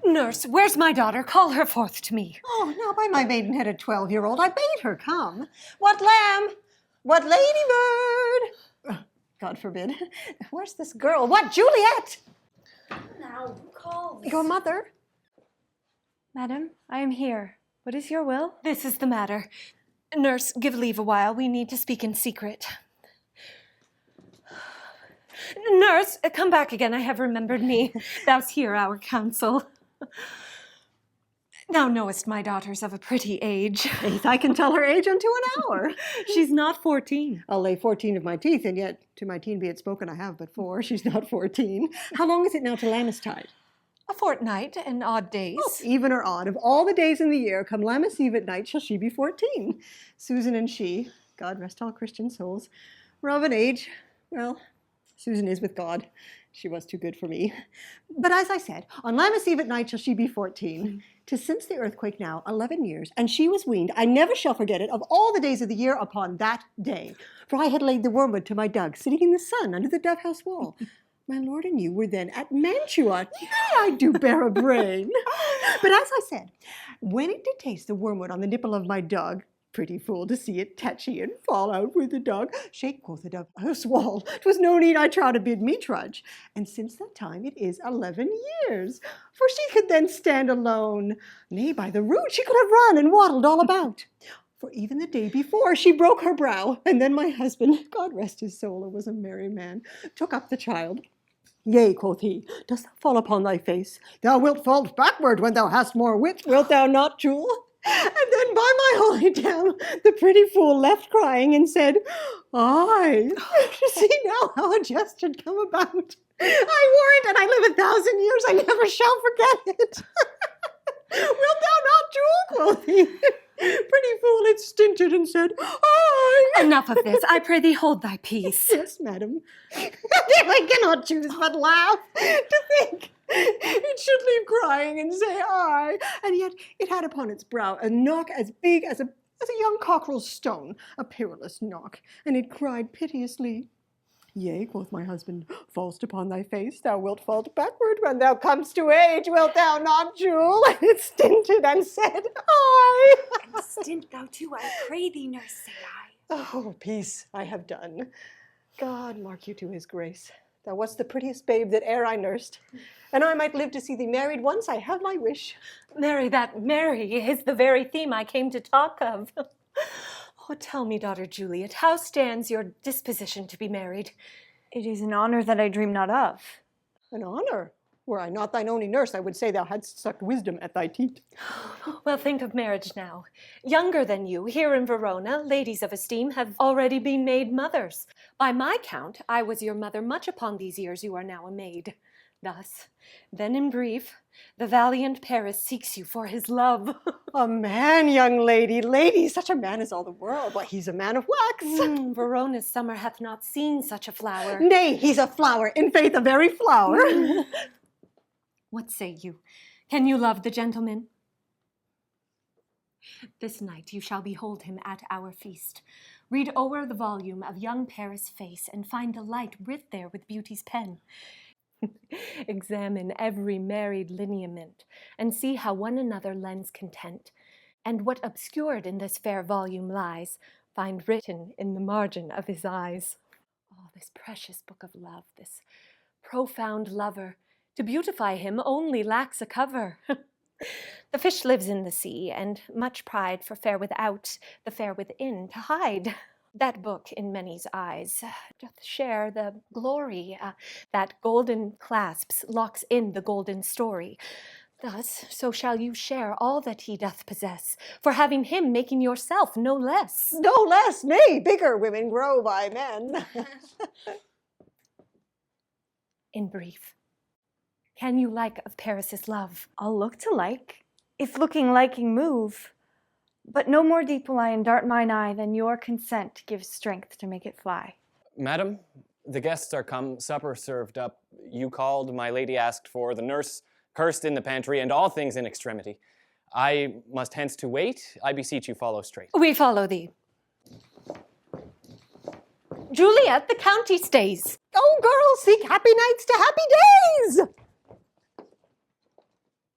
Nurse, where's my daughter? Call her forth to me. Oh, now by my maidenheaded 12-year-old, I bade her come. What lamb? What ladybird? God forbid. Where's this girl? What, Juliet? Now, call this. Your mother? Madam, I am here. What is your will? This is the matter. Nurse, give leave a while. We need to speak in secret. Nurse, come back again. I have remembered me. Thou'st hear our counsel. Thou knowest my daughter's of a pretty age. Faith, I can tell her age unto an hour. She's not 14. I'll lay 14 of my teeth, and yet to my teen be it spoken, I have but 4. She's not 14. How long is it now to Lammastide? A fortnight and odd days. Oh, even or odd, of all the days in the year, come Lammas Eve at night shall she be 14. Susan and she, God rest all Christian souls, were of an age, well, Susan is with God. She was too good for me. But as I said, on Lammas Eve at night shall she be 14. 'Tis since the earthquake now 11 years, and she was weaned, I never shall forget it, of all the days of the year upon that day. For I had laid the wormwood to my dug, sitting in the sun under the dove-house wall. My lord and you were then at Mantua. Nay, I do bear a brain. But as I said, when it did taste the wormwood on the nipple of my dug, pretty fool to see it tetchy and fall out with the dog. Shake, quoth the dove-house wall. 'Twas no need I trow to bid me trudge. And since that time it is 11 years. For she could then stand alone. Nay, by the rood, she could have run and waddled all about. For even the day before she broke her brow, and then my husband, God rest his soul, was a merry man, took up the child. Yea, quoth he, dost thou fall upon thy face? Thou wilt fall backward when thou hast more wit, wilt thou not, Jewel? And then by my holy dam, the pretty fool left crying and said, Aye, see now how a jest should come about. I warrant, and I live 1,000 years, I never shall forget it. Wilt thou not, Jewel, quoth he. Pretty fool, it stinted and said, Aye. Enough of this. I pray thee hold thy peace. Yes, madam. I cannot choose but laugh. To think it should leave crying and say aye, and yet it had upon its brow a knock as big as a young cockerel's stone, a perilous knock, and it cried piteously. Yea, quoth my husband, fall'st upon thy face, thou wilt fall backward when thou comest to age, wilt thou not, Jewel? And it stinted and said, aye. And stint thou too, I pray thee, nurse, say I. Oh, peace, I have done. God mark you to his grace. Thou wast the prettiest babe that e'er I nursed, and I might live to see thee married once, I have my wish. Mary, that Mary is the very theme I came to talk of. Oh, tell me, daughter Juliet, how stands your disposition to be married? It is an honor that I dream not of. An honor? Were I not thine only nurse, I would say thou hadst sucked wisdom at thy teat. Well, think of marriage now. Younger than you, here in Verona, ladies of esteem have already been made mothers. By my count, I was your mother much upon these years you are now a maid. Thus, then in brief, the valiant Paris seeks you for his love. A man, young lady, lady, such a man is all the world. Why, he's a man of wax. Verona's summer hath not seen such a flower. Nay, he's a flower, in faith a very flower. What say you? Can you love the gentleman? This night you shall behold him at our feast. Read o'er the volume of young Paris' face, and find delight writ there with beauty's pen. Examine every married lineament, and see how one another lends content. And what obscured in this fair volume lies, find written in the margin of his eyes. Oh, this precious book of love, this profound lover, to beautify him only lacks a cover. The fish lives in the sea, and much pride for fair without, the fair within to hide. That book in many's eyes doth share the glory that golden clasps locks in the golden story. Thus, so shall you share all that he doth possess, for having him making yourself no less. No less, nay, bigger women grow by men. In brief, can you like of Paris' love? I'll look to like, if looking liking move. But no more deep will I endart mine eye than your consent gives strength to make it fly. Madam, the guests are come, supper served up. You called, my lady asked for, the nurse cursed in the pantry, and all things in extremity. I must hence to wait. I beseech you follow straight. We follow thee. Juliet, the county stays. Oh, girls, seek happy nights to happy days.